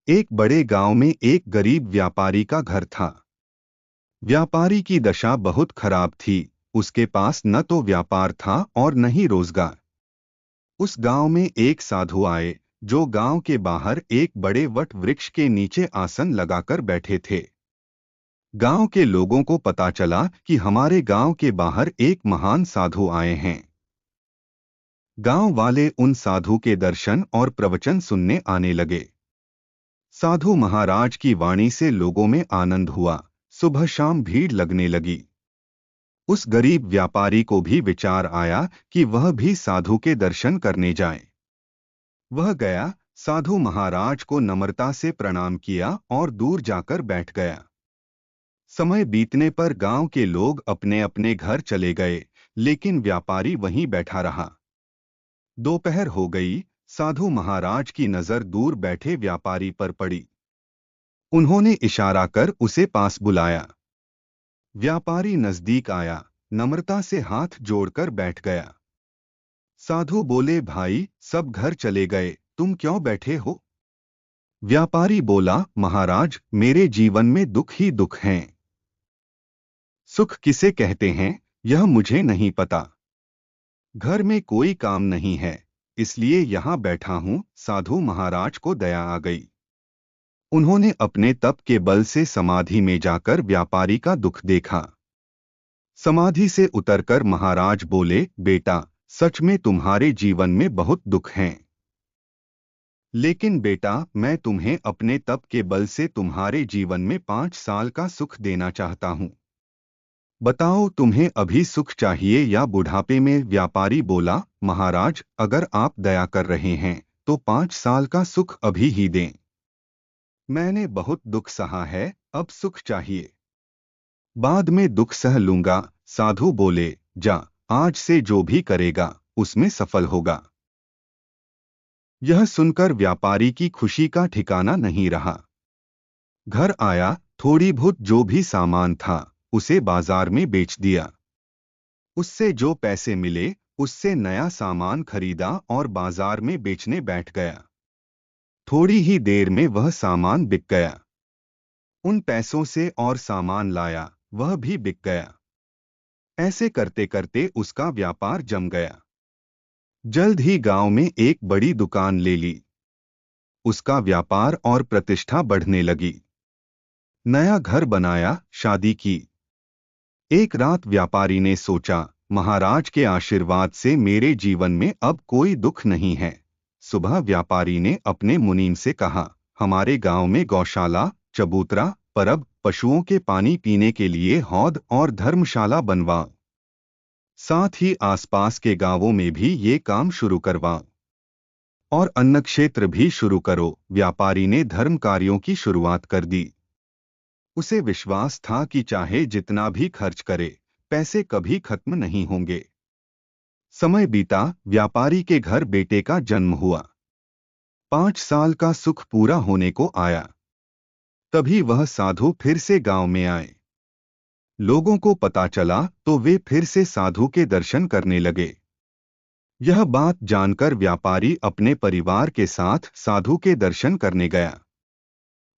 एक बड़े गांव में एक गरीब व्यापारी का घर था। व्यापारी की दशा बहुत खराब थी। उसके पास न तो व्यापार था और न ही रोजगार। उस गांव में एक साधु आए, जो गांव के बाहर एक बड़े वट वृक्ष के नीचे आसन लगाकर बैठे थे। गांव के लोगों को पता चला कि हमारे गांव के बाहर एक महान साधु आए हैं। गांव वाले उन साधु के दर्शन और प्रवचन सुनने आने लगे। साधु महाराज की वाणी से लोगों में आनंद हुआ। सुबह शाम भीड़ लगने लगी। उस गरीब व्यापारी को भी विचार आया कि वह भी साधु के दर्शन करने जाए। वह गया, साधु महाराज को नम्रता से प्रणाम किया और दूर जाकर बैठ गया। समय बीतने पर गांव के लोग अपने अपने घर चले गए, लेकिन व्यापारी वहीं बैठा रहा। दोपहर हो गई। साधु महाराज की नजर दूर बैठे व्यापारी पर पड़ी। उन्होंने इशारा कर उसे पास बुलाया। व्यापारी नजदीक आया, नम्रता से हाथ जोड़कर बैठ गया। साधु बोले, भाई, सब घर चले गए, तुम क्यों बैठे हो? व्यापारी बोला, महाराज, मेरे जीवन में दुख ही दुख हैं। सुख किसे कहते हैं, यह मुझे नहीं पता। घर में कोई काम नहीं है, इसलिए यहाँ बैठा हूँ। साधु महाराज को दया आ गई। उन्होंने अपने तप के बल से समाधि में जाकर व्यापारी का दुख देखा। समाधि से उतरकर महाराज बोले, बेटा, सच में तुम्हारे जीवन में बहुत दुख हैं। लेकिन बेटा, मैं तुम्हें अपने तप के बल से तुम्हारे जीवन में 5 साल का सुख देना चाहता हूँ। बताओ, तुम्हें अभी सुख चाहिए या बुढ़ापे में? व्यापारी बोला, महाराज, अगर आप दया कर रहे हैं तो 5 साल का सुख अभी ही दें। मैंने बहुत दुख सहा है, अब सुख चाहिए। बाद में दुख सह लूंगा। साधु बोले, जा, आज से जो भी करेगा उसमें सफल होगा। यह सुनकर व्यापारी की खुशी का ठिकाना नहीं रहा। घर आया, थोड़ी बहुत जो भी सामान था उसे बाजार में बेच दिया। उससे जो पैसे मिले उससे नया सामान खरीदा और बाजार में बेचने बैठ गया। थोड़ी ही देर में वह सामान बिक गया। उन पैसों से और सामान लाया, वह भी बिक गया। ऐसे करते करते उसका व्यापार जम गया। जल्द ही गांव में एक बड़ी दुकान ले ली। उसका व्यापार और प्रतिष्ठा बढ़ने लगी। नया घर बनाया, शादी की। एक रात व्यापारी ने सोचा, महाराज के आशीर्वाद से मेरे जीवन में अब कोई दुख नहीं है। सुबह व्यापारी ने अपने मुनीम से कहा, हमारे गांव में गौशाला, चबूतरा, परब, पशुओं के पानी पीने के लिए हौद और धर्मशाला बनवाओ। साथ ही आसपास के गांवों में भी ये काम शुरू करवाओ। और अन्न क्षेत्र भी शुरू करो। व्यापारी ने धर्म कार्यों की शुरुआत कर दी। उसे विश्वास था कि चाहे जितना भी खर्च करे, पैसे कभी खत्म नहीं होंगे। समय बीता, व्यापारी के घर बेटे का जन्म हुआ। 5 साल का सुख पूरा होने को आया। तभी वह साधु फिर से गांव में आए। लोगों को पता चला तो वे फिर से साधु के दर्शन करने लगे। यह बात जानकर व्यापारी अपने परिवार के साथ साधु के दर्शन करने गया।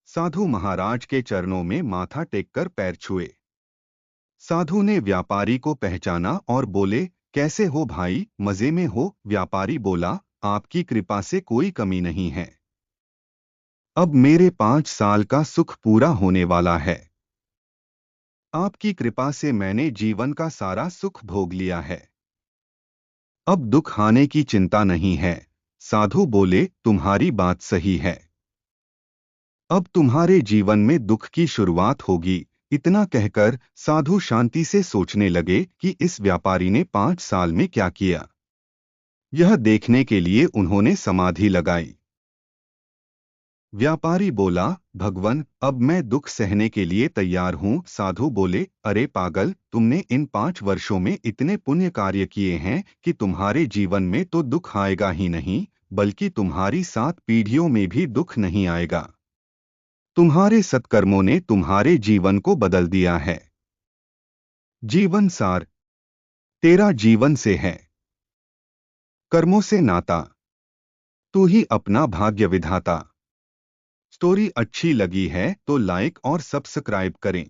साधु महाराज के चरणों में माथा टेककर पैर छुए। साधु ने व्यापारी को पहचाना और बोले, कैसे हो भाई, मजे में हो? व्यापारी बोला, आपकी कृपा से कोई कमी नहीं है। अब मेरे 5 साल का सुख पूरा होने वाला है। आपकी कृपा से मैंने जीवन का सारा सुख भोग लिया है। अब दुख आने की चिंता नहीं है। साधु बोले, तुम्हारी बात सही है। अब तुम्हारे जीवन में दुख की शुरुआत होगी। इतना कहकर साधु शांति से सोचने लगे कि इस व्यापारी ने 5 साल में क्या किया। यह देखने के लिए उन्होंने समाधि लगाई। व्यापारी बोला, भगवान, अब मैं दुख सहने के लिए तैयार हूँ। साधु बोले, अरे पागल, तुमने इन 5 वर्षों में इतने पुण्य कार्य किए हैं कि तुम्हारे जीवन में तो दुख आएगा ही नहीं, बल्कि तुम्हारी 7 पीढ़ियों में भी दुख नहीं आएगा। तुम्हारे सत्कर्मों ने तुम्हारे जीवन को बदल दिया है। जीवन सार, तेरा जीवन से है, कर्मों से नाता, तू ही अपना भाग्य विधाता। स्टोरी अच्छी लगी है तो लाइक और सब्सक्राइब करें।